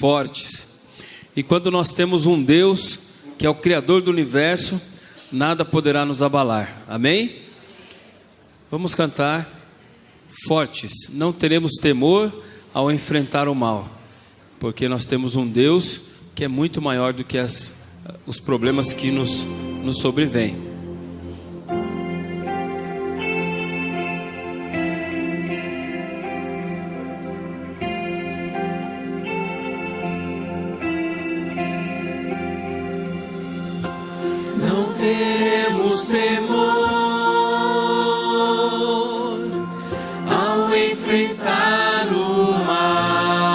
fortes. E quando nós temos um Deus que é o Criador do universo, nada poderá nos abalar. Amém? Vamos cantar fortes. Não teremos temor ao enfrentar o mal, porque nós temos um Deus que é muito maior do que os problemas que nos sobrevêm. Não teremos temor ao enfrentar o mal,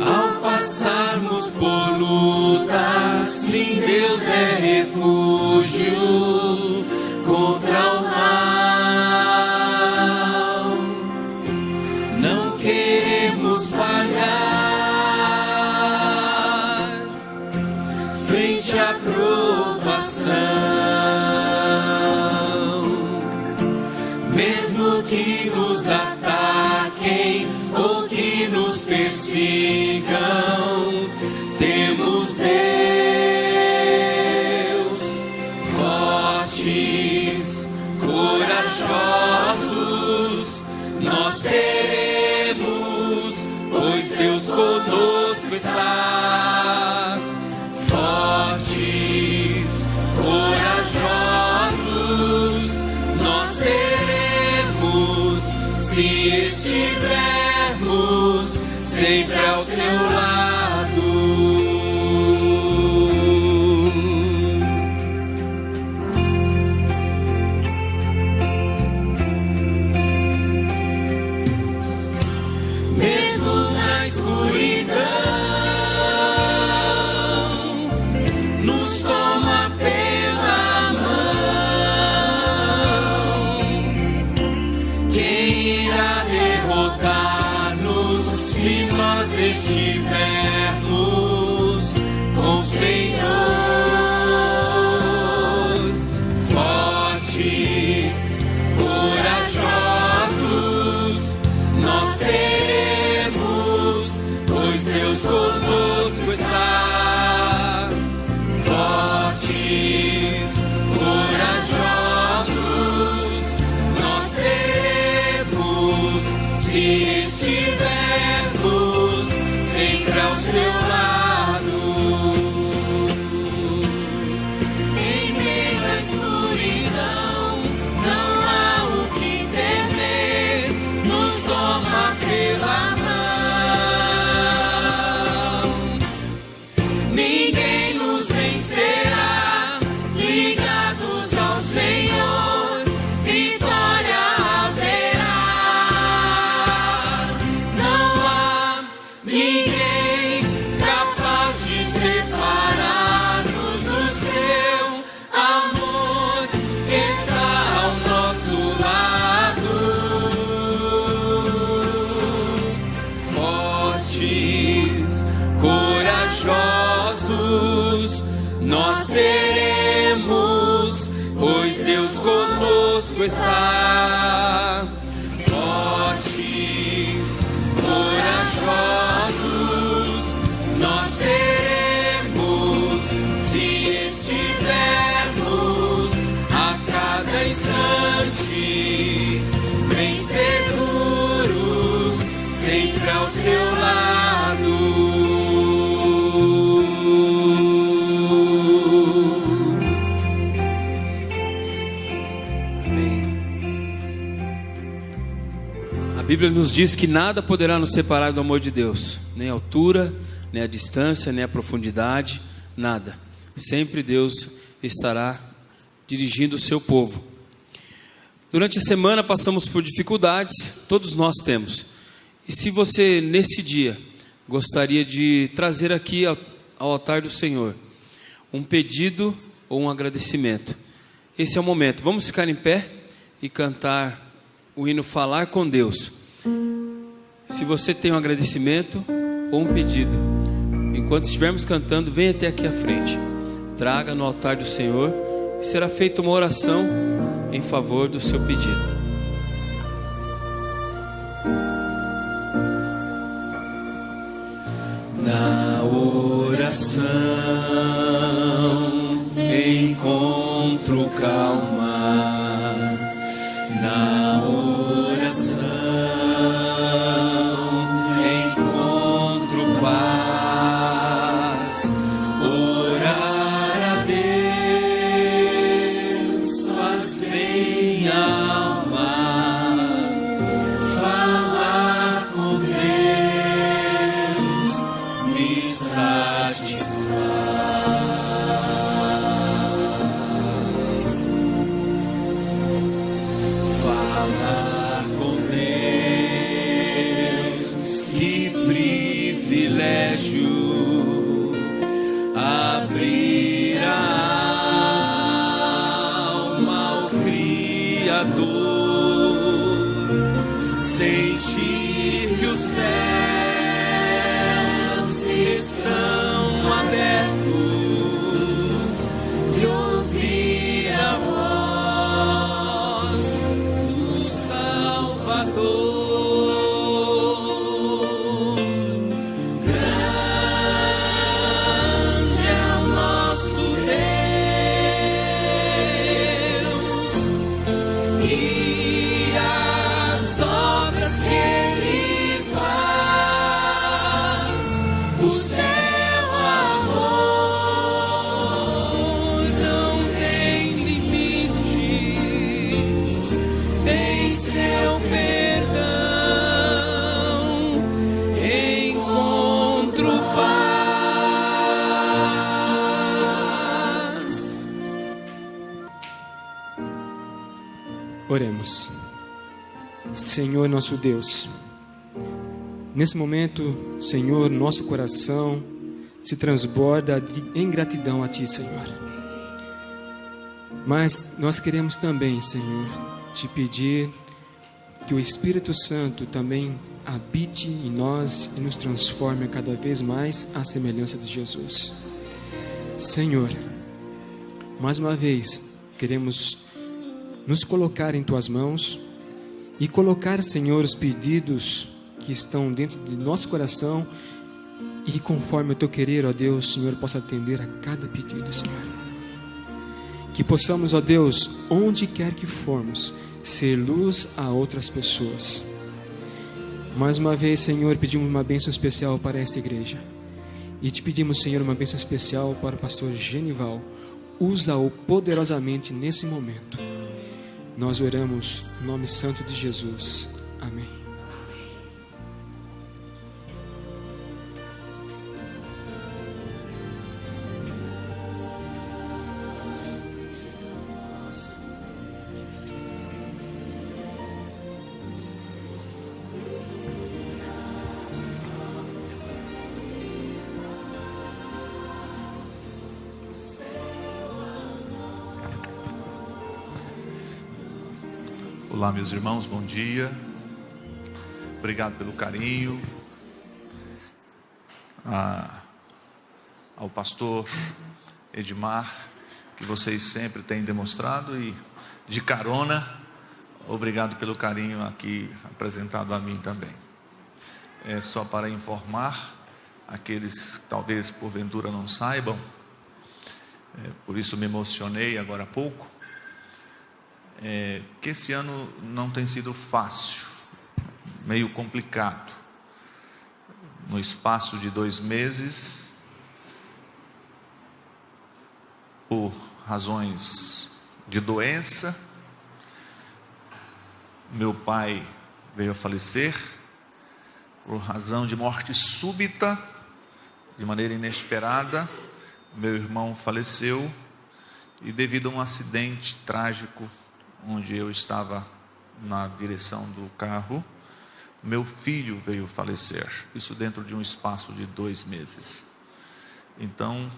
ao passarmos por lutas, sim, Deus é refúgio contra o mal. Não queremos falhar frente à provação, mesmo que nos ataquem ou que nos persigam, temos Deus fortes, corajosos, nós seremos, pois Deus conosco está. Fortes, corajosos, nós seremos, se estivermos sempre ao seu lado. Mesmo na escuridão, nos toma pela mão. Quem irá derrotar-nos se nós estivermos com o Senhor? Fortes, corajosos, nós seremos, pois Deus conosco está. Fortes, corajosos, nós seremos, se estivermos sempre ao seu lado. Em meio à escuridão, não há o que temer, nos toma pela mão. Ninguém nos vencerá, ligados ao Senhor, vitória haverá. Não há ninguém capaz de separar-nos do seu amor, está ao nosso lado. Fortes, corajosos, nós seremos, pois Deus conosco está. Fortes, corajosos, nós seremos, se estivermos a cada instante bem seguros, sempre ao seu lado. A Bíblia nos diz que nada poderá nos separar do amor de Deus, nem a altura, nem a distância, nem a profundidade, nada. Sempre Deus estará dirigindo o seu povo. Durante a semana passamos por dificuldades, todos nós temos. E se você nesse dia gostaria de trazer aqui ao altar do Senhor um pedido ou um agradecimento, esse é o momento. Vamos ficar em pé e cantar o hino Falar com Deus. Se você tem um agradecimento ou um pedido, enquanto estivermos cantando, venha até aqui à frente, traga no altar do Senhor e será feita uma oração em favor do seu pedido. oração encontro calma, na oração encontro paz. Orar a Deus faz bem à alma, falar com Deus me satisfaz. Falar com Deus, que privilégio, abrir a alma ao Criador, sentir que os céus estão abertos e ouvir a voz do Salvador. Grande é o nosso Deus e as obras que Ele faz. O seu amor não tem limites, em seu perdão encontro paz. Oremos. Senhor nosso Deus, nesse momento, Senhor, nosso coração se transborda em gratidão a Ti, Senhor. Mas nós queremos também, Senhor, te pedir que o Espírito Santo também habite em nós e nos transforme cada vez mais à semelhança de Jesus. Senhor, mais uma vez, queremos nos colocar em Tuas mãos e colocar, Senhor, os pedidos que estão dentro de nosso coração e conforme o Teu querer, ó Deus, Senhor, possa atender a cada pedido, Senhor. Que possamos, ó Deus, onde quer que formos, ser luz a outras pessoas. Mais uma vez, Senhor, pedimos uma bênção especial para essa igreja. E te pedimos, Senhor, uma bênção especial para o pastor Genival. Usa-o poderosamente nesse momento. Nós oramos no nome santo de Jesus. Amém. Olá, meus irmãos, bom dia. Obrigado pelo carinho. Ao pastor Edmar, que vocês sempre têm demonstrado, e de carona, obrigado pelo carinho aqui apresentado a mim também. É só para informar aqueles que talvez porventura não saibam, por isso me emocionei agora há pouco, que esse ano não tem sido fácil, meio complicado. No espaço de 2 meses, por razões de doença, meu pai veio a falecer, por razão de morte súbita, de maneira inesperada, meu irmão faleceu, e devido a um acidente trágico, onde eu estava na direção do carro, meu filho veio falecer, isso dentro de um espaço de 2 meses. Então,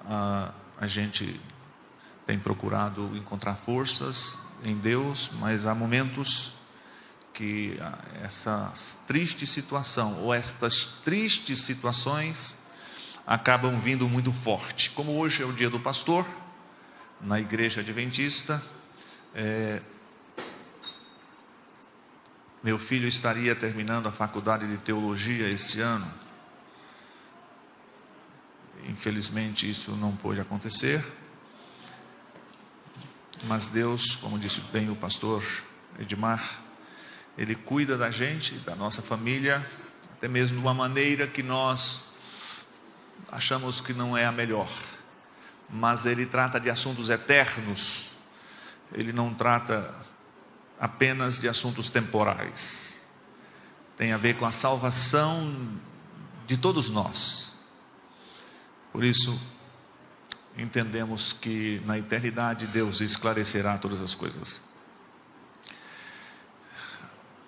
a gente tem procurado encontrar forças em Deus, mas há momentos que essa triste situação, ou estas tristes situações, acabam vindo muito forte. Como hoje é o dia do pastor, na igreja adventista, meu filho estaria terminando a faculdade de teologia esse ano, infelizmente isso não pôde acontecer. Mas Deus, como disse bem o pastor Edmar, Ele cuida da gente, da nossa família, até mesmo de uma maneira que nós achamos que não é a melhor. Mas Ele trata de assuntos eternos. Ele não trata apenas de assuntos temporais. Tem a ver com a salvação de todos nós. Por isso, entendemos que na eternidade Deus esclarecerá todas as coisas.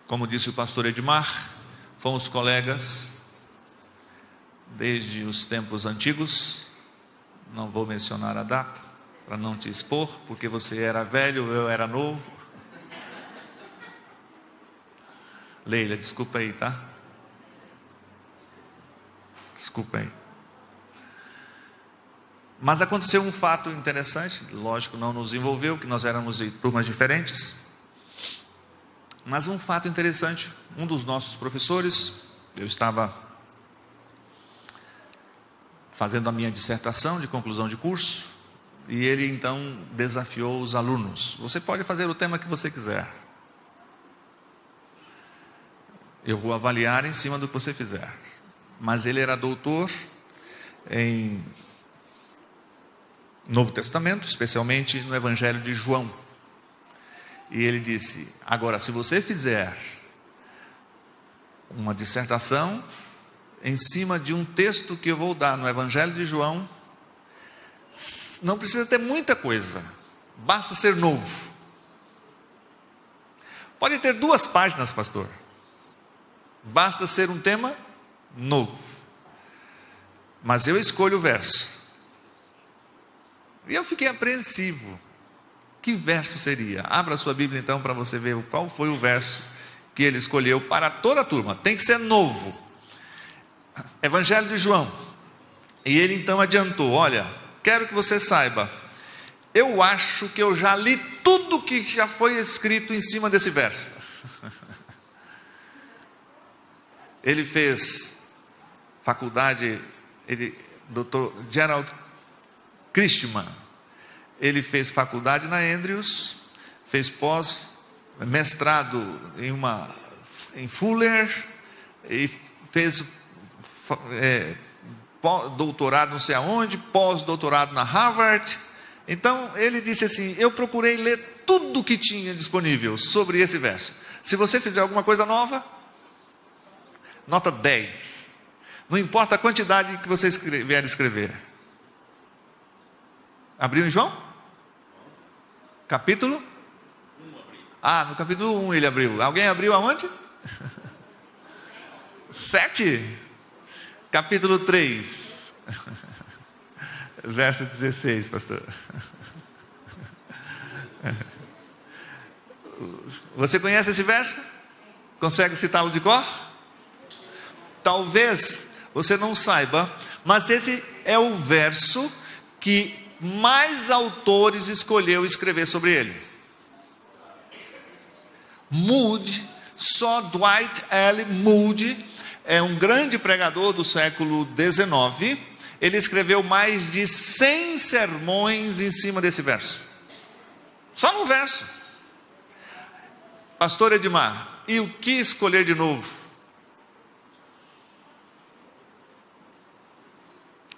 Como disse o pastor Edmar, fomos colegas desde os tempos antigos. Não vou mencionar a data para não te expor, porque você era velho, eu era novo. Leila, desculpa aí, tá? Desculpa aí. Mas aconteceu um fato interessante, lógico, não nos envolveu, que nós éramos em turmas diferentes. Mas um fato interessante, um dos nossos professores, eu estava fazendo a minha dissertação de conclusão de curso, e ele então desafiou os alunos: você pode fazer o tema que você quiser. Eu vou avaliar em cima do que você fizer. Mas ele era doutor em Novo Testamento, especialmente no Evangelho de João. E ele disse: agora, se você fizer uma dissertação em cima de um texto que eu vou dar no Evangelho de João, não precisa ter muita coisa, basta ser novo. Pode ter 2 páginas, pastor, basta ser um tema novo. Mas eu escolho o verso. E eu fiquei apreensivo. Que verso seria? Abra sua Bíblia então para você ver qual foi o verso que ele escolheu para toda a turma. Tem que ser novo. Evangelho de João. E ele então adiantou: olha, quero que você saiba, eu acho que eu já li tudo que já foi escrito em cima desse verso. Ele fez faculdade, Dr. Gerald Christman, ele fez faculdade na Andrews, fez mestrado em Fuller, e fez doutorado não sei aonde, pós-doutorado na Harvard. Então ele disse assim: eu procurei ler tudo que tinha disponível sobre esse verso. Se você fizer alguma coisa nova, nota 10. Não importa a quantidade que você vier escrever. Abriu em João? Capítulo? No capítulo 1 ele abriu. Alguém abriu aonde? 7? Capítulo 3. Verso 16, pastor. Você conhece esse verso? Consegue citá-lo de cor? Talvez você não saiba, mas esse é o verso que mais autores escolheu escrever sobre ele. Moody, só Dwight L. Moody, é um grande pregador do século XIX. Ele escreveu mais de 100 sermões em cima desse verso. Só no verso. Pastor Edmar, e o que escolher de novo?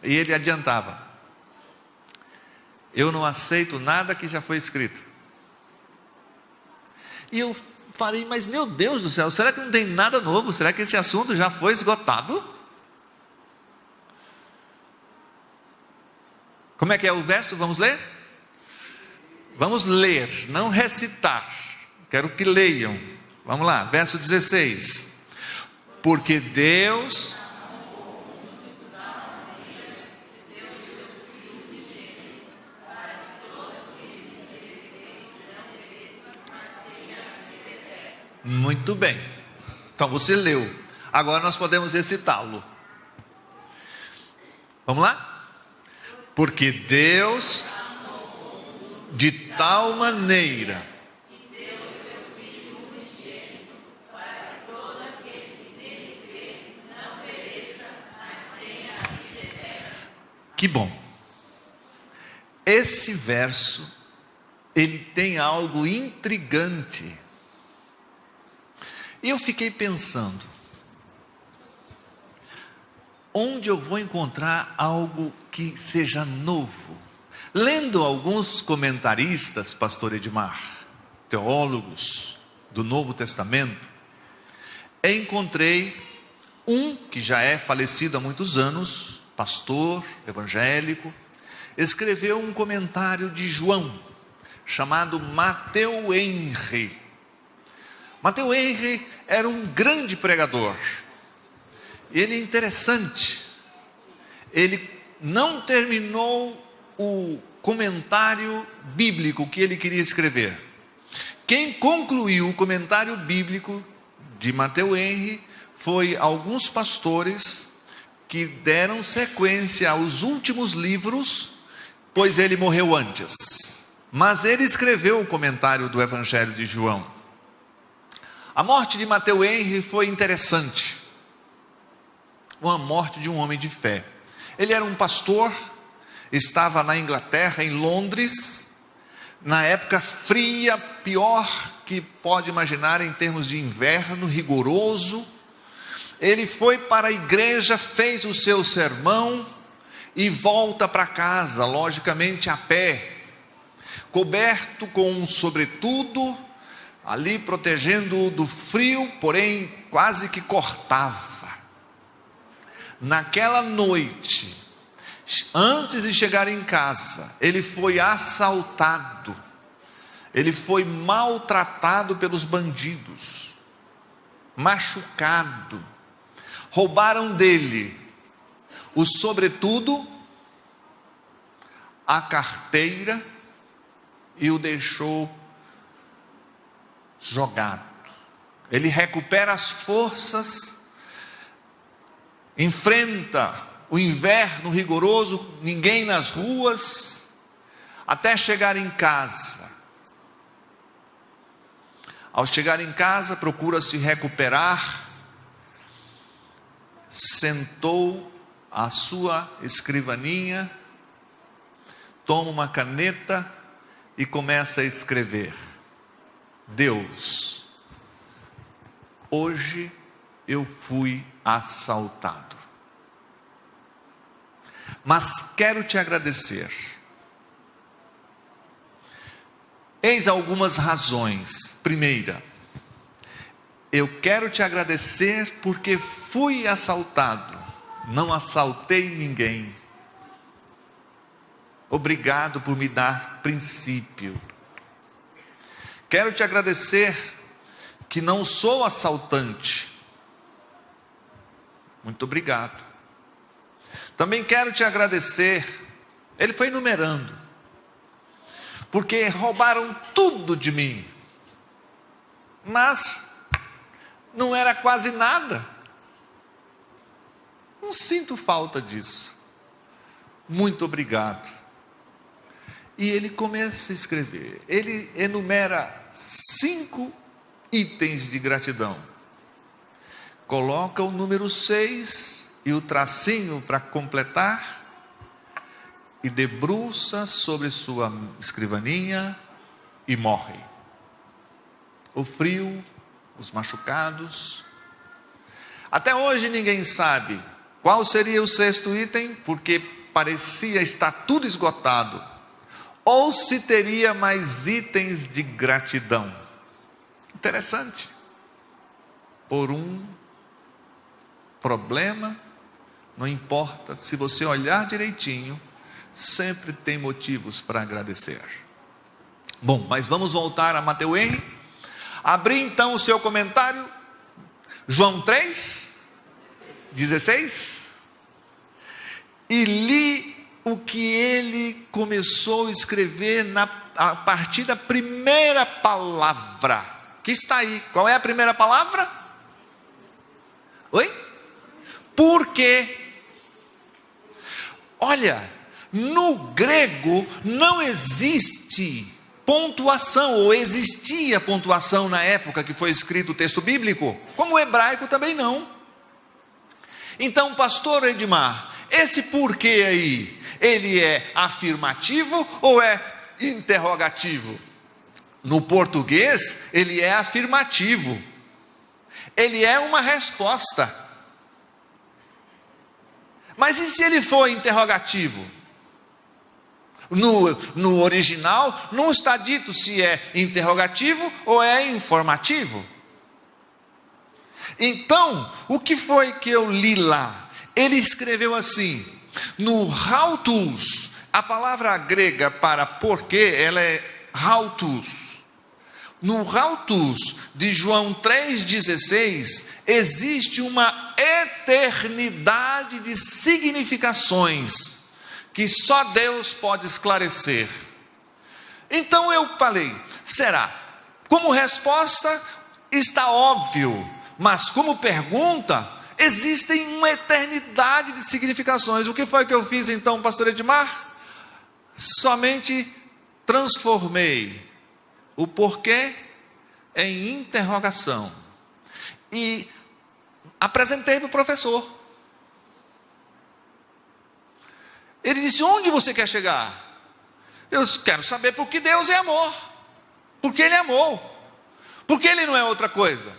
E ele adiantava: eu não aceito nada que já foi escrito. E eu falei: mas meu Deus do céu, será que não tem nada novo? Será que esse assunto já foi esgotado? Como é que é o verso? Vamos ler? Vamos ler, não recitar. Quero que leiam. Vamos lá, verso 16. Porque Deus... Muito bem. Então você leu. Agora nós podemos recitá-lo. Vamos lá? Porque Deus, de tal maneira, Que bom. Esse verso, ele tem algo intrigante. E eu fiquei pensando, onde eu vou encontrar algo que seja novo? Lendo alguns comentaristas, pastor Edmar, teólogos do Novo Testamento, encontrei um que já é falecido há muitos anos, pastor evangélico, escreveu um comentário de João, chamado Matteo Henry. Matteo Henry era um grande pregador. Ele é interessante. Ele não terminou o comentário bíblico que ele queria escrever. Quem concluiu o comentário bíblico de Matteo Henry foi alguns pastores que deram sequência aos últimos livros, pois ele morreu antes. Mas ele escreveu o comentário do Evangelho de João. A morte de Matteo Henry foi interessante. Uma morte de um homem de fé. Ele era um pastor, estava na Inglaterra, em Londres, na época fria, pior que pode imaginar em termos de inverno, rigoroso. Ele foi para a igreja, fez o seu sermão e volta para casa, logicamente a pé, coberto com um sobretudo, ali protegendo-o do frio, porém quase que cortava. Naquela noite, antes de chegar em casa, ele foi assaltado, ele foi maltratado pelos bandidos, machucado, roubaram dele o sobretudo, a carteira e o deixou jogado. Ele recupera as forças, enfrenta o inverno rigoroso, ninguém nas ruas, até chegar em casa. Ao chegar em casa, procura se recuperar, sentou à sua escrivaninha, toma uma caneta e começa a escrever: Deus, hoje eu fui assaltado, mas quero te agradecer. Eis algumas razões. Primeira, eu quero te agradecer porque fui assaltado, não assaltei ninguém. Obrigado por me dar princípio. Quero te agradecer que não sou assaltante. Muito obrigado. Também quero te agradecer. Ele foi enumerando, porque roubaram tudo de mim, mas não era quase nada. Não sinto falta disso. Muito obrigado. E ele começa a escrever. Ele enumera 5 itens de gratidão. Coloca o número 6 e o tracinho para completar, e debruça sobre sua escrivaninha e morre. O frio, os machucados. Até hoje ninguém sabe qual seria o 6º item, porque parecia estar tudo esgotado, ou se teria mais itens de gratidão. Interessante. Por um problema, não importa, se você olhar direitinho, sempre tem motivos para agradecer. Bom, mas vamos voltar a Matteo Henry. Abri então o seu comentário, João 3:16, e li o que ele começou a escrever a partir da primeira palavra, que está aí. Qual é a primeira palavra? Oi? Porque, olha, no grego não existe pontuação, ou existia pontuação na época que foi escrito o texto bíblico, como o hebraico também não. Então, pastor Edmar, esse porquê aí, ele é afirmativo ou é interrogativo? No português, ele é afirmativo. Ele é uma resposta. Mas e se ele for interrogativo? No original, não está dito se é interrogativo ou é informativo. Então, o que foi que eu li lá? Ele escreveu assim, no hautus, a palavra grega para porquê, ela é hautus. No hautus de João 3,16, existe uma eternidade de significações que só Deus pode esclarecer. Então eu falei, será? Como resposta, está óbvio, mas como pergunta, existem uma eternidade de significações. O que foi que eu fiz então, pastor Edmar? Somente transformei o porquê em interrogação e apresentei para o professor. Ele disse, onde você quer chegar? Eu quero saber por que Deus é amor, porque Ele amou, porque Ele não é outra coisa.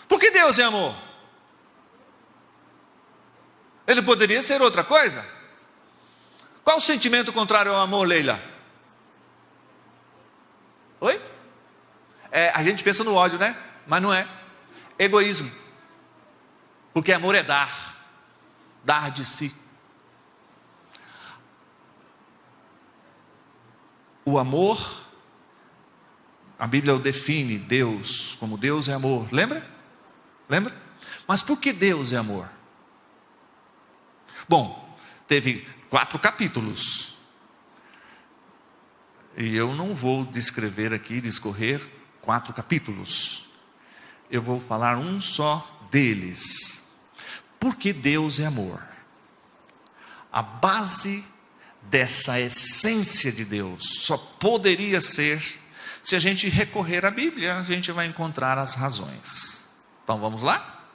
Por que Deus é amor? Ele poderia ser outra coisa? Qual o sentimento contrário ao amor, Leila? Oi? A gente pensa no ódio, né? Mas não é. Egoísmo. Porque amor é dar de si. O amor, a Bíblia o define, Deus, como Deus é amor. Lembra? Mas por que Deus é amor? Bom, teve 4 capítulos. E eu não vou descrever aqui, discorrer 4 capítulos. Eu vou falar um só deles. Porque Deus é amor. A base dessa essência de Deus só poderia ser se a gente recorrer à Bíblia, a gente vai encontrar as razões. Então vamos lá?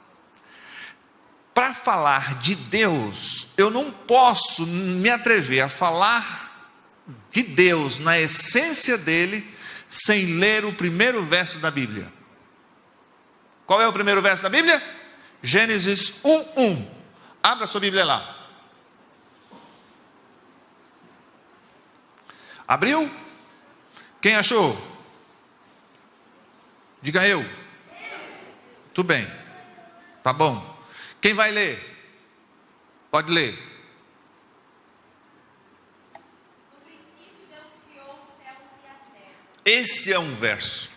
Para falar de Deus, eu não posso me atrever a falar de Deus na essência dele sem ler o primeiro verso da Bíblia. Qual é o primeiro verso da Bíblia? Gênesis 1:1. Abra sua Bíblia lá. Abriu? Quem achou? Diga eu. Tudo bem. Tá bom. Quem vai ler? Pode ler. No princípio Deus criou os céus e a terra. Esse é um verso.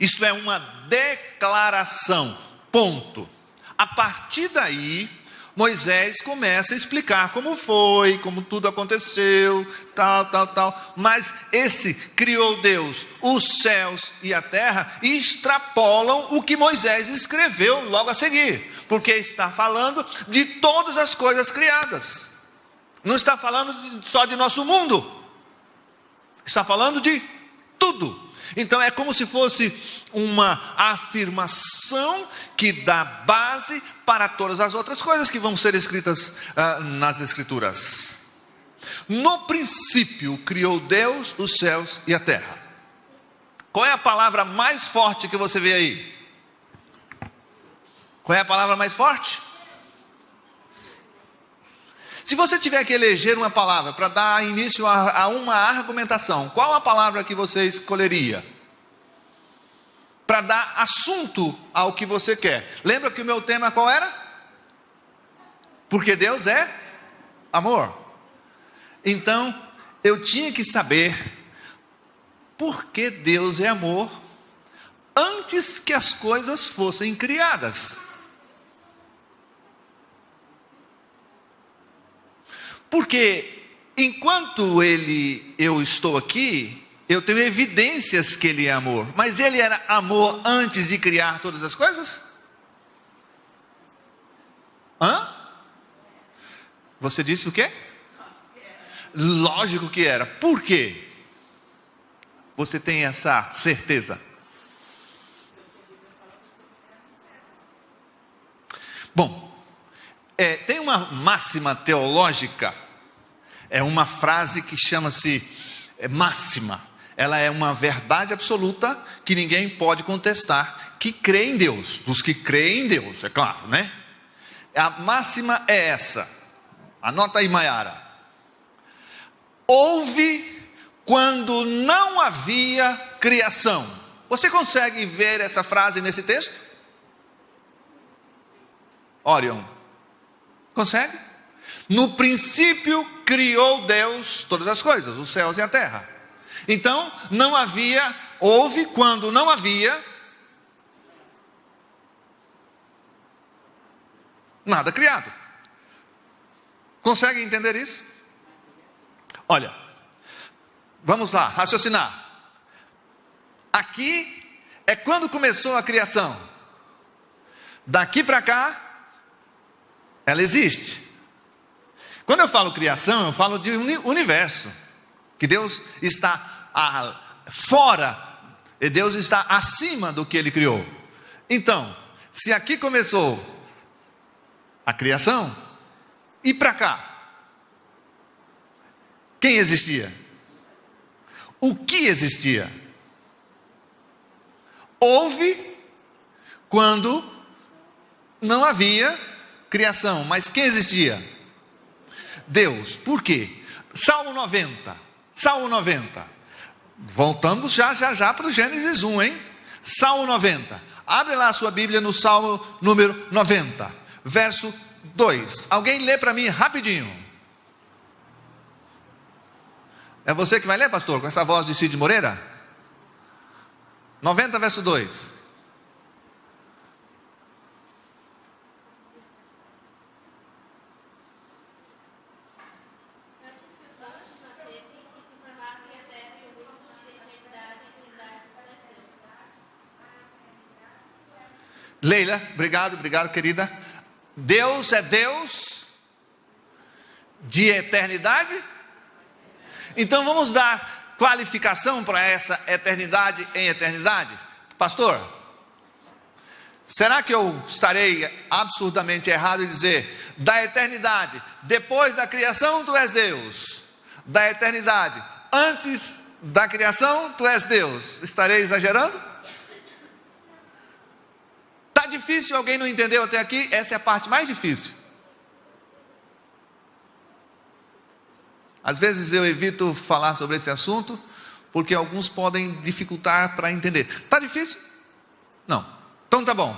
Isso é uma declaração. Ponto. A partir daí, Moisés começa a explicar como foi, como tudo aconteceu, tal. Mas esse criou Deus, os céus e a terra, extrapolam o que Moisés escreveu logo a seguir. Porque está falando de todas as coisas criadas. Não está falando só de nosso mundo. Está falando de tudo. Então é como se fosse uma afirmação que dá base para todas as outras coisas que vão ser escritas nas Escrituras. No princípio criou Deus os céus e a terra. Qual é a palavra mais forte que você vê aí? Qual é a palavra mais forte? Se você tiver que eleger uma palavra para dar início a uma argumentação, qual a palavra que você escolheria? Para dar assunto ao que você quer. Lembra que o meu tema qual era? Porque Deus é amor. Então, eu tinha que saber por que Deus é amor antes que as coisas fossem criadas. Porque enquanto eu estou aqui, eu tenho evidências que Ele é amor. Mas Ele era amor antes de criar todas as coisas? Você disse o quê? Lógico que era. Por quê? Você tem essa certeza? Bom, Tem uma máxima teológica, é uma frase que chama-se máxima. Ela é uma verdade absoluta que ninguém pode contestar, que crê em Deus, dos que creem em Deus, é claro, né? A máxima é essa, anota aí, Maiara: houve quando não havia criação. Você consegue ver essa frase nesse texto? Orion, consegue? No princípio criou Deus todas as coisas, os céus e a terra. Então, não havia, houve quando não havia nada criado. Consegue entender isso? Olha, vamos lá, raciocinar. Aqui é quando começou a criação. Daqui para cá, ela existe. Quando eu falo criação, eu falo de universo, que Deus está fora, e Deus está acima do que Ele criou. Então, se aqui começou a criação, e para cá, quem existia? O que existia? Houve quando não havia criação, mas quem existia? Deus. Por quê? Salmo 90. Voltamos já para o Gênesis 1, hein? Salmo 90. Abre lá a sua Bíblia no Salmo número 90, verso 2. Alguém lê para mim rapidinho. É você que vai ler, pastor, com essa voz de Cid Moreira? 90, verso 2. Leila, obrigado querida. Deus é Deus de eternidade. Então vamos dar qualificação para essa eternidade em eternidade. Pastor, será que eu estarei absurdamente errado em dizer, da eternidade depois da criação tu és Deus, da eternidade antes da criação tu és Deus? Estarei exagerando? Está difícil, alguém não entendeu até aqui? Essa é a parte mais difícil. Às vezes eu evito falar sobre esse assunto, porque alguns podem dificultar para entender. Está difícil? Não. Então tá bom.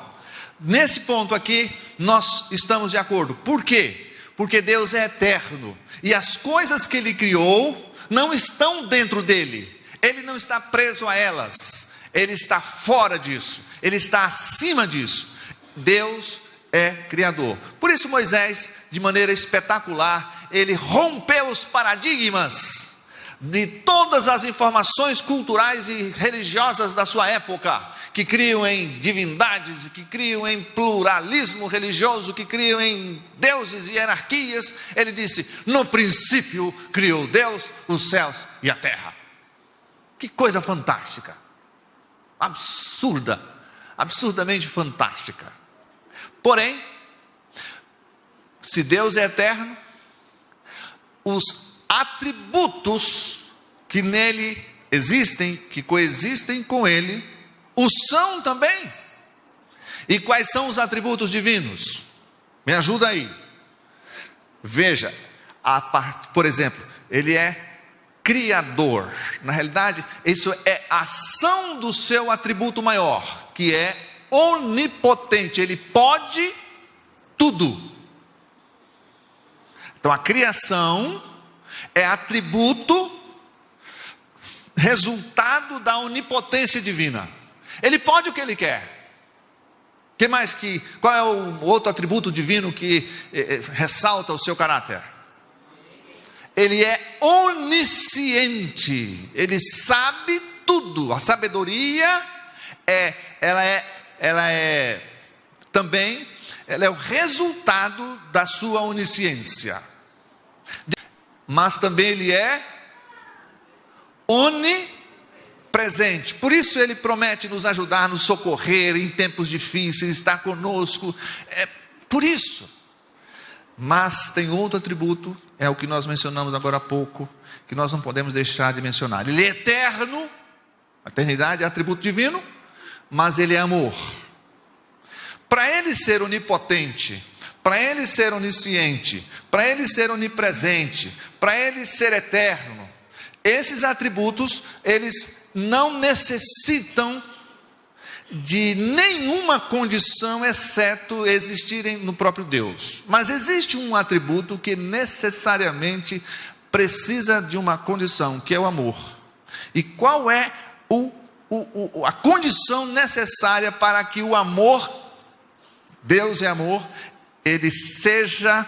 Nesse ponto aqui, nós estamos de acordo. Por quê? Porque Deus é eterno, e as coisas que Ele criou não estão dentro dEle. Ele não está preso a elas. Ele está fora disso, Ele está acima disso. Deus é Criador. Por isso Moisés, de maneira espetacular, ele rompeu os paradigmas de todas as informações culturais e religiosas da sua época, que criam em divindades, que criam em pluralismo religioso, que criam em deuses e hierarquias. Ele disse, no princípio criou Deus os céus e a terra. Que coisa fantástica! Absurdamente fantástica. Porém, se Deus é eterno, os atributos que nele existem, que coexistem com ele, o são também. E quais são os atributos divinos? Me ajuda aí. Veja, por exemplo, ele é Criador. Na realidade, isso é ação do seu atributo maior, que é onipotente. Ele pode tudo. Então a criação é atributo, resultado da onipotência divina. Ele pode o que ele quer. Qual é o outro atributo divino que ressalta o seu caráter? Ele é onisciente, ele sabe tudo. A sabedoria ela é o resultado da sua onisciência. Mas também ele é onipresente. Por isso ele promete nos ajudar, nos socorrer em tempos difíceis, estar conosco. Por isso. Mas tem outro atributo, é o que nós mencionamos agora há pouco, que nós não podemos deixar de mencionar. Ele é eterno, a eternidade é atributo divino, mas ele é amor. Para ele ser onipotente, para ele ser onisciente, para ele ser onipresente, para ele ser eterno, esses atributos, eles não necessitam de nenhuma condição, exceto existirem no próprio Deus. Mas existe um atributo que necessariamente precisa de uma condição, que é o amor. E qual é a condição necessária para que o amor, Deus é amor, ele seja,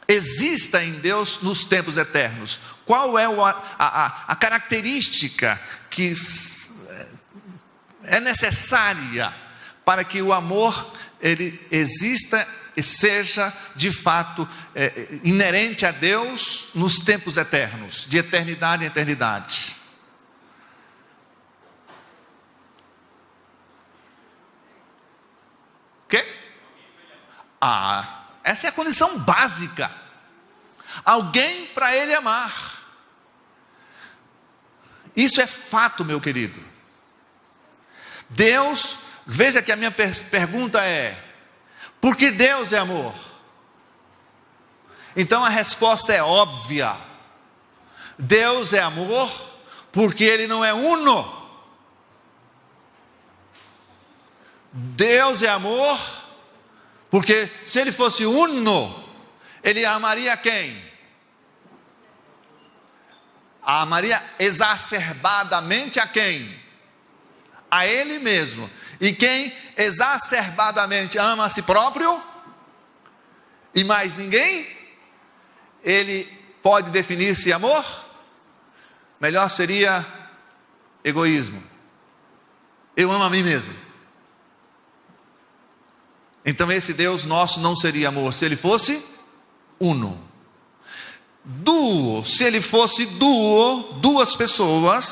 exista em Deus nos tempos eternos? Qual é a característica que é necessária para que o amor ele exista e seja de fato inerente a Deus nos tempos eternos, de eternidade em eternidade? O quê? Essa é a condição básica. Alguém para ele amar. Isso é fato, meu querido. Deus, veja que a minha pergunta é: por que Deus é amor? Então a resposta é óbvia. Deus é amor porque ele não é uno. Deus é amor porque se ele fosse uno, ele amaria quem? Amaria exacerbadamente a quem? A ele mesmo. E quem exacerbadamente ama a si próprio e mais ninguém, ele pode definir-se amor? Melhor seria egoísmo. Eu amo a mim mesmo. Então esse Deus nosso não seria amor se ele fosse uno. Duo, se ele fosse duo, duas pessoas,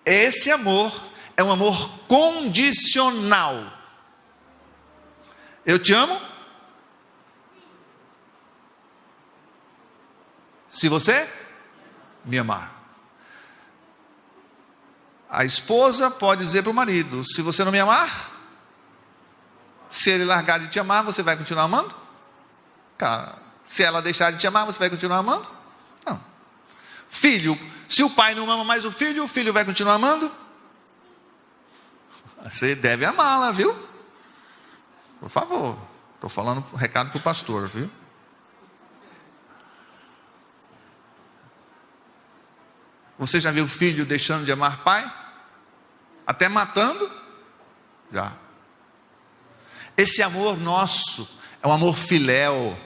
esse amor é um amor condicional. Eu te amo se você me amar. A esposa pode dizer para o marido: se você não me amar, se ele largar de te amar, você vai continuar amando? Se ela deixar de te amar, você vai continuar amando? Não. Filho, se o pai não ama mais o filho vai continuar amando? Você deve amá-la, viu? Por favor. Estou falando um recado para o pastor, viu? Você já viu filho deixando de amar pai? Até matando? Já. Esse amor nosso é um amor filéu.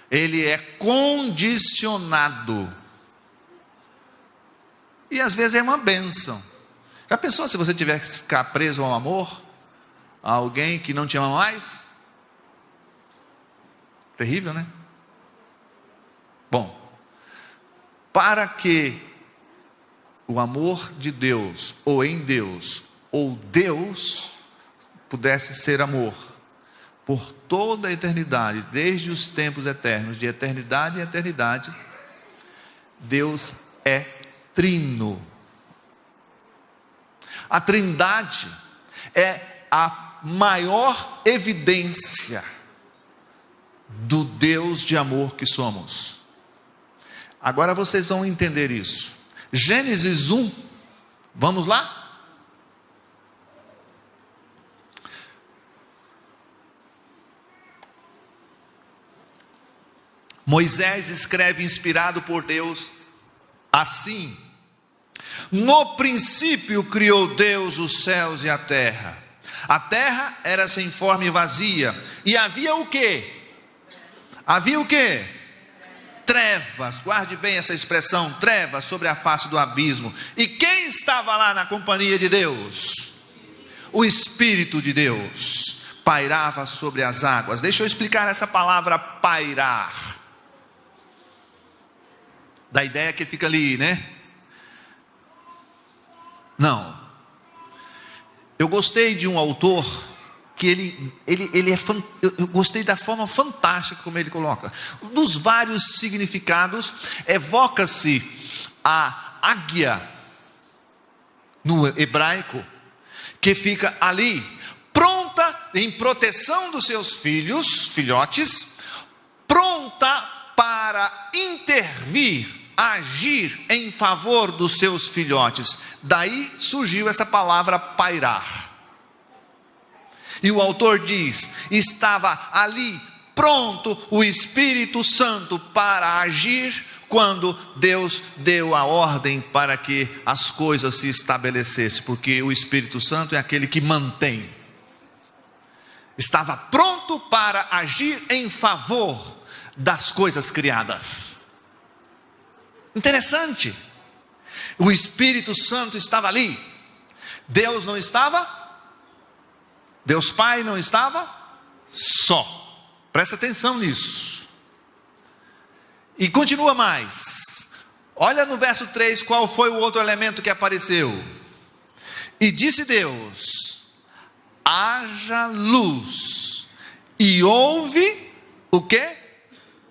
Ele é condicionado. E às vezes é uma bênção. Já pensou se você tivesse que ficar preso ao amor? A alguém que não te ama mais? Terrível, né? Bom, para que o amor de Deus, ou em Deus, ou Deus, pudesse ser amor, por toda a eternidade, desde os tempos eternos, de eternidade em eternidade, Deus é trino. A trindade é a maior evidência do Deus de amor que somos. Agora vocês vão entender isso. Gênesis 1, vamos lá? Moisés escreve, inspirado por Deus, assim: no princípio criou Deus os céus e a terra. A terra era sem forma e vazia, e havia o quê? Havia o quê? Trevas. Guarde bem essa expressão, trevas sobre a face do abismo. E quem estava lá na companhia de Deus? O Espírito de Deus pairava sobre as águas. Deixa eu explicar essa palavra pairar. Da ideia que fica ali, né? Não. Eu gostei de um autor que ele é eu gostei da forma fantástica como ele coloca. Dos vários significados, evoca-se a águia no hebraico, que fica ali, pronta em proteção dos seus filhotes, pronta para intervir, agir em favor dos seus filhotes. Daí surgiu essa palavra pairar. E o autor diz: estava ali pronto o Espírito Santo para agir quando Deus deu a ordem para que as coisas se estabelecessem, porque o Espírito Santo é aquele que mantém. Estava pronto para agir em favor das coisas criadas. Interessante. O Espírito Santo estava ali. Deus não estava? Deus Pai não estava só. Presta atenção nisso. E continua mais. Olha no verso 3, qual foi o outro elemento que apareceu. E disse Deus: haja luz. E houve o quê?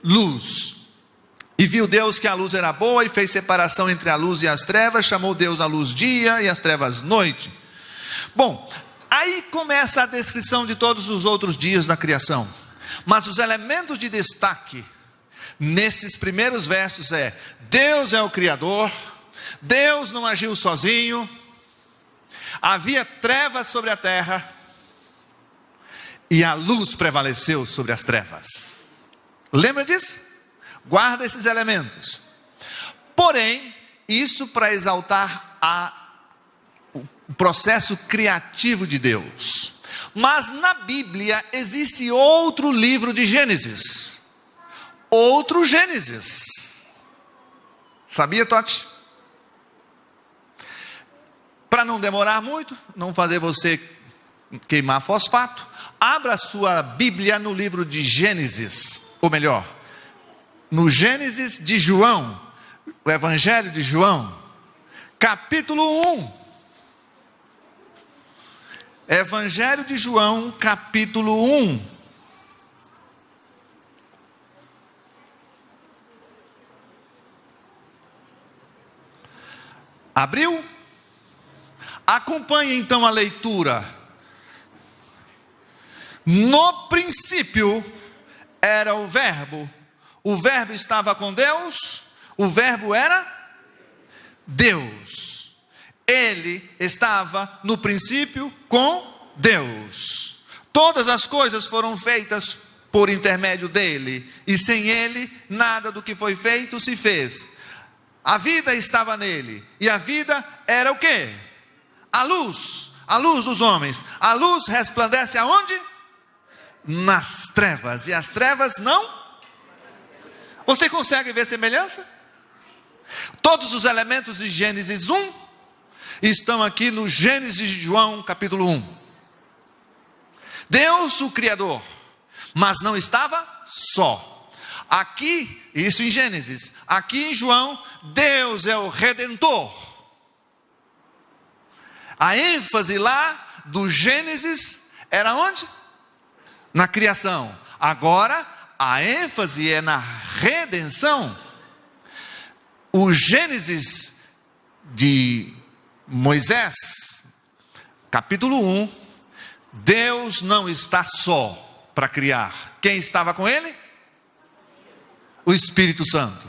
Luz. E viu Deus que a luz era boa, e fez separação entre a luz e as trevas. Chamou Deus a luz dia e as trevas noite. Bom, aí começa a descrição de todos os outros dias da criação. Mas os elementos de destaque nesses primeiros versos é: Deus é o Criador, Deus não agiu sozinho, havia trevas sobre a terra, e a luz prevaleceu sobre as trevas. Lembra disso? Guarda esses elementos. Porém, isso para exaltar o processo criativo de Deus. Mas na Bíblia existe outro livro de Gênesis. Outro Gênesis. Sabia, Totti? Para não demorar muito, não fazer você queimar fosfato, abra sua Bíblia no livro de Gênesis, ou melhor, no Gênesis de João, o Evangelho de João, capítulo 1. Evangelho de João, capítulo 1. Abriu? Acompanhe então a leitura. No princípio era o Verbo estava com Deus, o Verbo era Deus. Ele estava no princípio com Deus. Todas as coisas foram feitas por intermédio dele, e sem ele nada do que foi feito se fez. A vida estava nele, e a vida era o quê? A luz dos homens. A luz resplandece aonde? Nas trevas, e as trevas não. Você consegue ver semelhança? Todos os elementos de Gênesis 1 estão aqui no Gênesis de João, capítulo 1. Deus, o Criador, mas não estava só. Aqui, isso em Gênesis, aqui em João, Deus é o Redentor. A ênfase lá do Gênesis era onde? Na criação. Agora, a ênfase é na redenção. O Gênesis de Moisés, capítulo 1, Deus não está só para criar. Quem estava com ele? O Espírito Santo.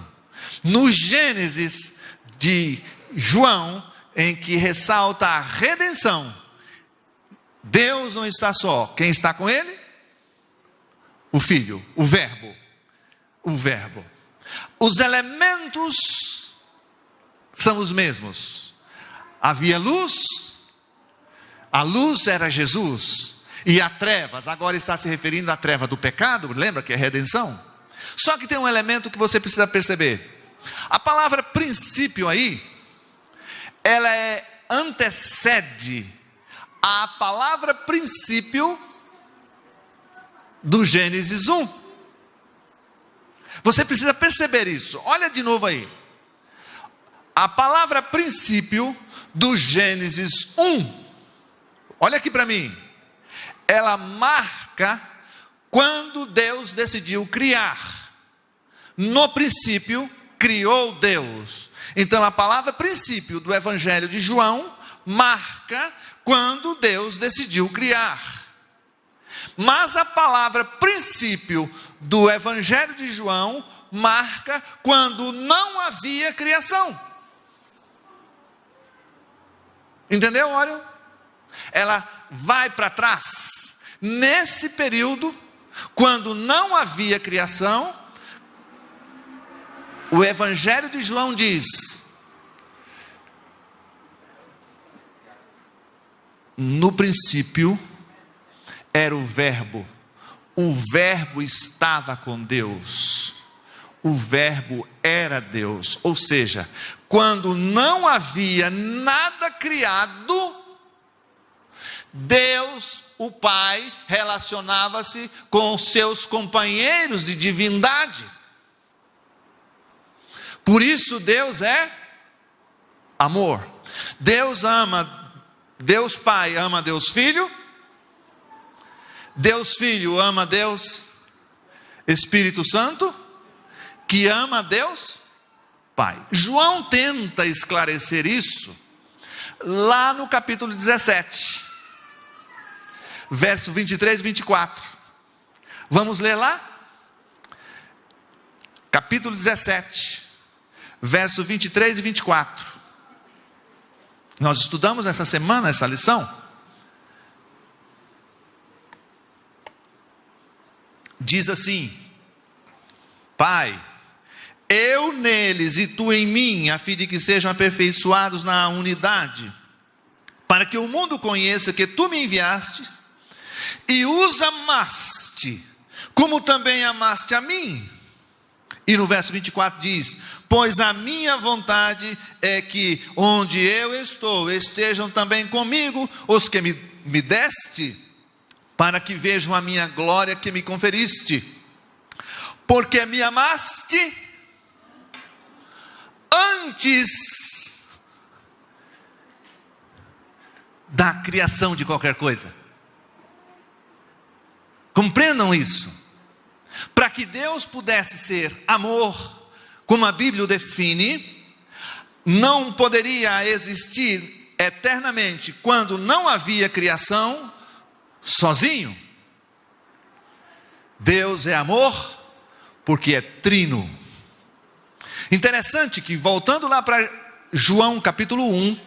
No Gênesis de João, em que ressalta a redenção, Deus não está só. Quem está com ele? O Filho, o Verbo. O Verbo. Os elementos são os mesmos. Havia luz, a luz era Jesus, e a trevas, agora está se referindo à treva do pecado, lembra que é redenção? Só que tem um elemento que você precisa perceber. A palavra princípio aí, ela antecede a palavra princípio do Gênesis 1. Você precisa perceber isso. Olha de novo aí. A palavra princípio do Gênesis 1, olha aqui para mim, ela marca quando Deus decidiu criar. No princípio, criou Deus. Então, a palavra princípio do Evangelho de João marca quando Deus decidiu criar. Mas a palavra princípio do Evangelho de João marca quando não havia criação. Entendeu, Orion? Ela vai para trás. Nesse período, quando não havia criação, o Evangelho de João diz: no princípio era o Verbo estava com Deus, o Verbo era Deus. Ou seja, quando não havia nada criado, Deus, o Pai, relacionava-se com os seus companheiros de divindade. Por isso Deus é amor. Deus Pai ama Deus Filho. Deus Filho ama Deus Espírito Santo, que ama Deus Pai. João tenta esclarecer isso lá no capítulo 17, verso 23 e 24. Vamos ler lá? Capítulo 17, verso 23 e 24. Nós estudamos essa semana essa lição. Diz assim: Pai, eu neles e tu em mim, a fim de que sejam aperfeiçoados na unidade, para que o mundo conheça que tu me enviaste e os amaste, como também amaste a mim. E no verso 24 diz: pois a minha vontade é que onde eu estou, estejam também comigo os que me deste, para que vejam a minha glória que me conferiste, porque me amaste antes da criação de qualquer coisa. Compreendam isso. Para que Deus pudesse ser amor, como a Bíblia o define, não poderia existir eternamente quando não havia criação, sozinho. Deus é amor porque é trino. Interessante que, voltando lá para João capítulo 1,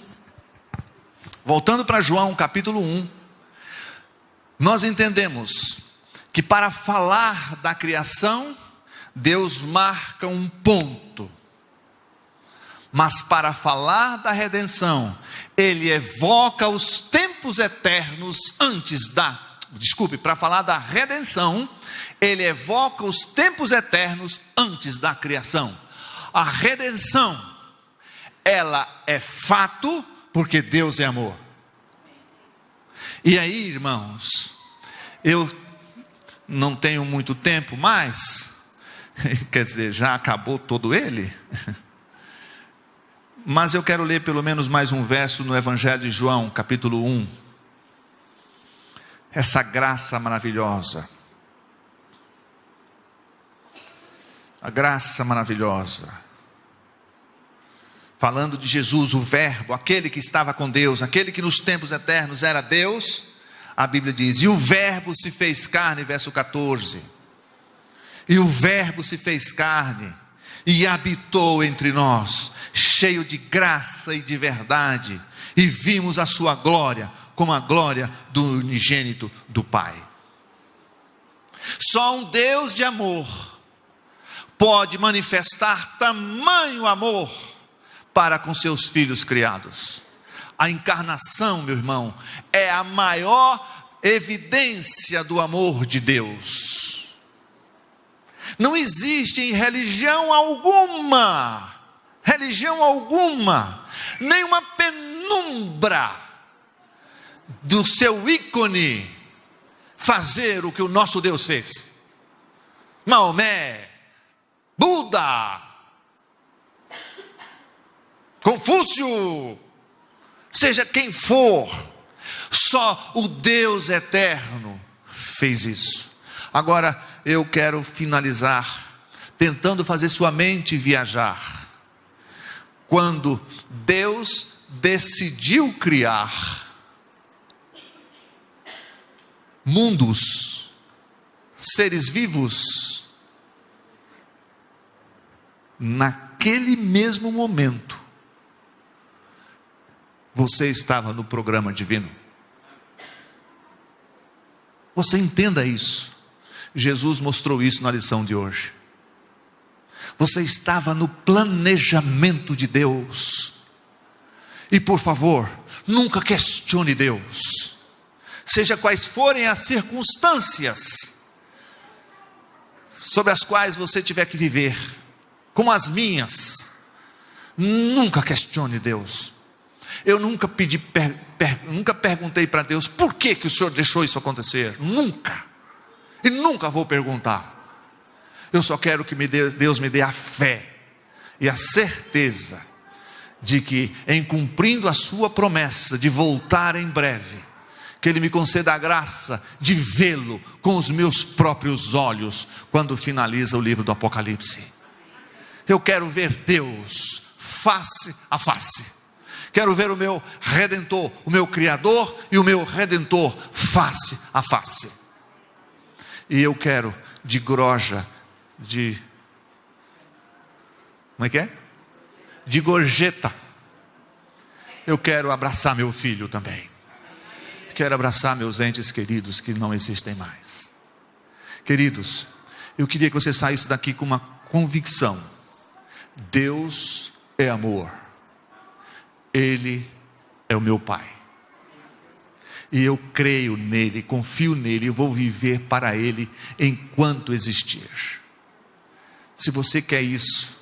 nós entendemos que para falar da criação, Deus marca um ponto, mas para falar da redenção, Ele evoca os tempos eternos para falar da redenção, Ele evoca os tempos eternos antes da criação. A redenção, ela é fato, porque Deus é amor. E aí, irmãos, eu não tenho muito tempo mais, quer dizer, já acabou todo ele, mas eu quero ler pelo menos mais um verso no Evangelho de João, capítulo 1, essa graça maravilhosa, a graça maravilhosa, falando de Jesus, o Verbo, aquele que estava com Deus, aquele que nos tempos eternos era Deus. A Bíblia diz: e o Verbo se fez carne, verso 14, e o Verbo se fez carne, e habitou entre nós, cheio de graça e de verdade, e vimos a sua glória, como a glória do unigênito do Pai. Só um Deus de amor pode manifestar tamanho amor para com seus filhos criados. A encarnação, meu irmão, é a maior evidência do amor de Deus. Não existe em religião alguma, nenhuma penumbra do seu ícone fazer o que o nosso Deus fez. Maomé, Buda, Confúcio, seja quem for, Só o Deus eterno fez isso. Agora eu quero finalizar tentando fazer sua mente viajar. Quando Deus decidiu criar mundos, seres vivos, naquele mesmo momento, você estava no programa divino. Você entenda isso. Jesus mostrou isso na lição de hoje. Você estava no planejamento de Deus. E por favor, nunca questione Deus. Seja quais forem as circunstâncias sobre as quais você tiver que viver, como as minhas, nunca questione Deus. Eu nunca nunca perguntei para Deus, por que o Senhor deixou isso acontecer? Nunca. E nunca vou perguntar. Eu só quero que Deus me dê a fé e a certeza de que, em cumprindo a sua promessa de voltar em breve, que Ele me conceda a graça de vê-lo com os meus próprios olhos, quando finaliza o livro do Apocalipse. Eu quero ver Deus face a face. Quero ver o meu Redentor, o meu Criador e o meu Redentor face a face. E eu quero de groja, como é que é? De gorjeta. Eu quero abraçar meu filho também. Quero abraçar meus entes queridos que não existem mais. Queridos, eu queria que você saísse daqui com uma convicção. Deus é amor. Ele é o meu Pai. E eu creio nele, confio nele, e vou viver para ele enquanto existir. Se você quer isso,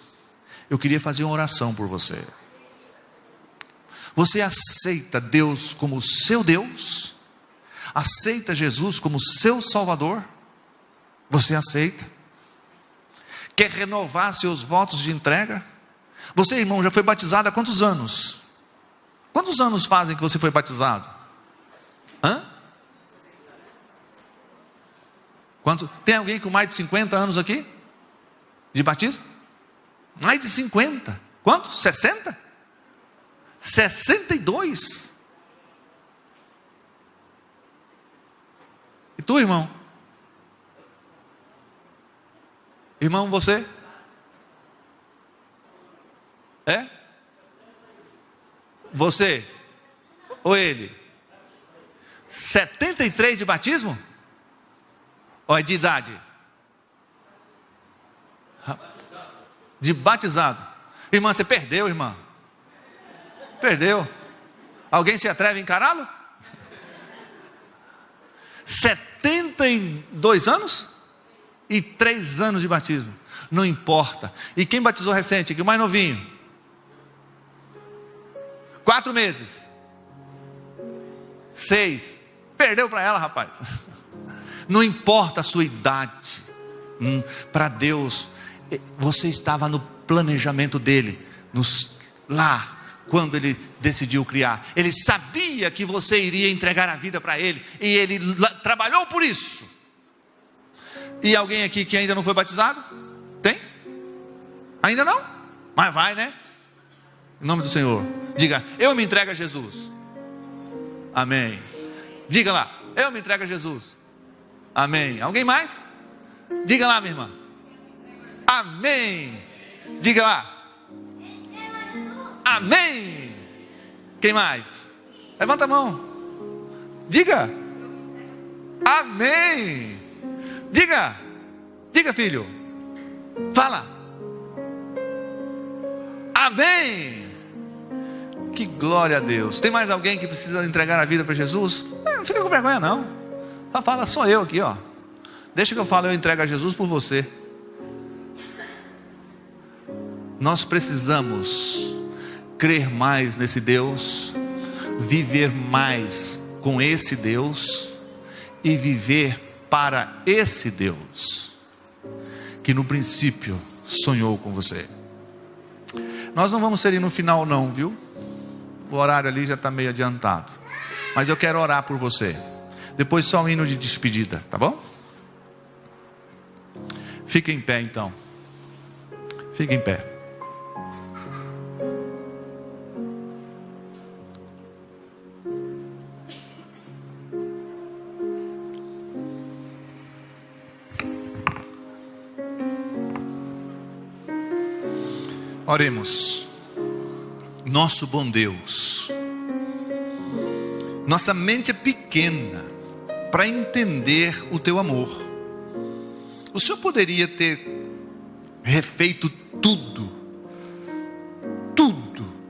eu queria fazer uma oração por você. Você aceita Deus como seu Deus? Aceita Jesus como seu Salvador? Você aceita? Quer renovar seus votos de entrega? Você, irmão, já foi batizado há quantos anos? Quantos anos fazem que você foi batizado? Tem alguém com mais de 50 anos aqui? De batismo? Mais de 50. Quanto? 60? 62? E tu, irmão? Irmão, você? É? Você? Ou ele? 73 de batismo? Ou é de idade? De batizado. Irmã, você perdeu, irmã. Perdeu. Alguém se atreve a encará-lo? 72 anos? E 3 anos de batismo. Não importa. E quem batizou recente? Aqui, o mais novinho? 4 meses. 6. Perdeu para ela, rapaz. Não importa a sua idade. Para Deus, você estava no planejamento dele. Lá, quando ele decidiu criar. Ele sabia que você iria entregar a vida para ele. E ele trabalhou por isso. E alguém aqui que ainda não foi batizado? Tem? Ainda não? Mas vai, né? Em nome do Senhor. Diga, eu me entrego a Jesus. Amém. Diga lá, eu me entrego a Jesus. Amém. Alguém mais? Diga lá, minha irmã. Amém. Diga lá. Amém. Quem mais? Levanta a mão. Diga. Amém. Diga. Diga, filho. Fala. Amém. Que glória a Deus. Tem mais alguém que precisa entregar a vida para Jesus? Não fica com vergonha não. Só fala, sou eu aqui, ó. Deixa que eu falo, eu entrego a Jesus por você. Nós precisamos crer mais nesse Deus, viver mais com esse Deus e viver para esse Deus que no princípio sonhou com você. Nós não vamos ser no final não, viu? O horário ali já está meio adiantado. mas eu quero orar por você. Depois só um hino de despedida, tá bom? Fica em pé então. Fica em pé. Oremos. Nosso bom Deus, nossa mente é pequena para entender o teu amor. O Senhor poderia ter refeito tudo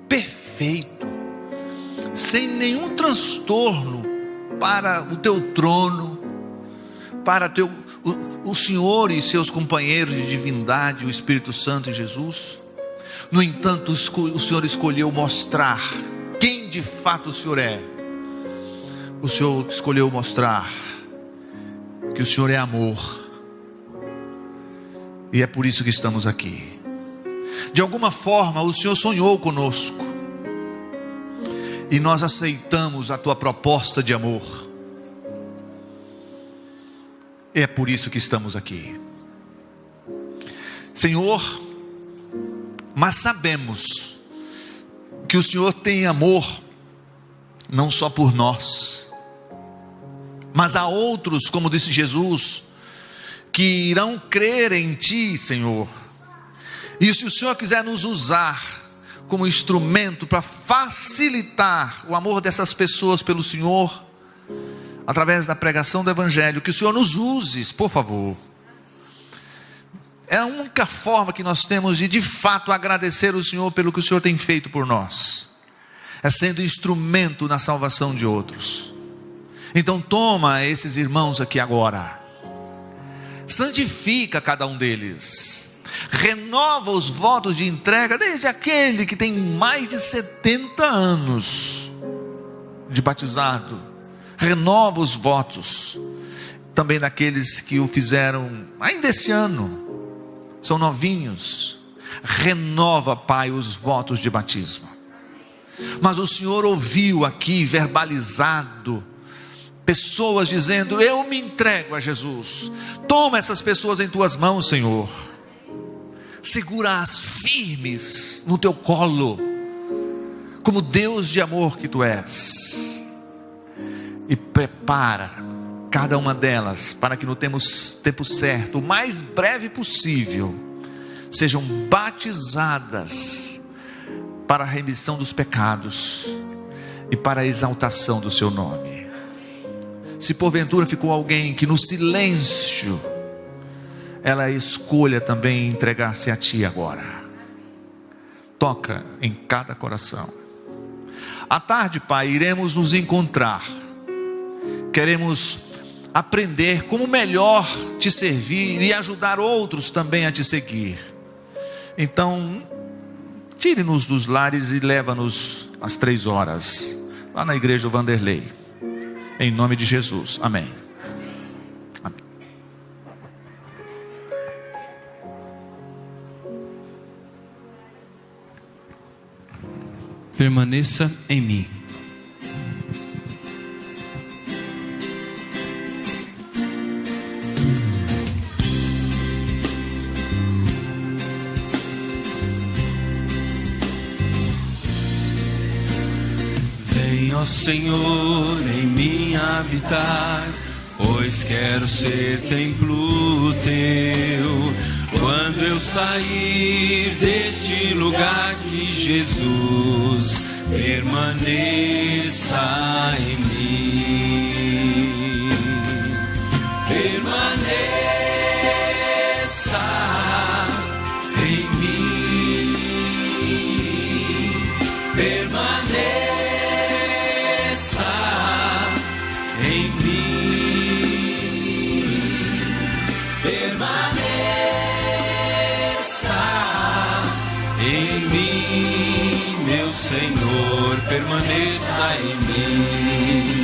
perfeito, sem nenhum transtorno para o teu trono, para o Senhor e seus companheiros de divindade, o Espírito Santo e Jesus. No entanto, o Senhor escolheu mostrar quem de fato o Senhor é. O Senhor escolheu mostrar que o Senhor é amor. E é por isso que estamos aqui. De alguma forma, o Senhor sonhou conosco. E nós aceitamos a tua proposta de amor. E é por isso que estamos aqui. Senhor, mas sabemos que o Senhor tem amor, não só por nós, mas há outros, como disse Jesus, que irão crer em Ti, Senhor. E se o Senhor quiser nos usar como instrumento para facilitar o amor dessas pessoas pelo Senhor, através da pregação do Evangelho, que o Senhor nos use, por favor. É a única forma que nós temos de fato agradecer o Senhor pelo que o Senhor tem feito por nós. É sendo instrumento na salvação de outros. Então toma esses irmãos aqui agora. Santifica cada um deles. Renova os votos de entrega, desde aquele que tem mais de 70 anos de batizado. Renova os votos. Também daqueles que o fizeram ainda esse ano. São novinhos. Renova, Pai, os votos de batismo. Mas o Senhor ouviu aqui verbalizado pessoas dizendo: eu me entrego a Jesus. Toma essas pessoas em tuas mãos, Senhor. Segura-as firmes no teu colo, como Deus de amor que tu és. E prepara cada uma delas para que no tempo certo, o mais breve possível, sejam batizadas para a remissão dos pecados e para a exaltação do seu nome. Se porventura ficou alguém que no silêncio, ela escolha também entregar-se a Ti agora. Toca em cada coração. À tarde, Pai, iremos nos encontrar. Queremos aprender como melhor Te servir e ajudar outros também a Te seguir. Então, tire-nos dos lares e leva-nos às 3 horas, lá na igreja do Vanderlei. Em nome de Jesus, amém. Amém. Permaneça em mim. Ó Senhor, em mim habitar, pois quero ser templo Teu. Quando eu sair deste lugar, que Jesus permaneça em mim. Permaneça em mim. Permaneça em mim, permaneça em mim, meu Senhor, permaneça em mim.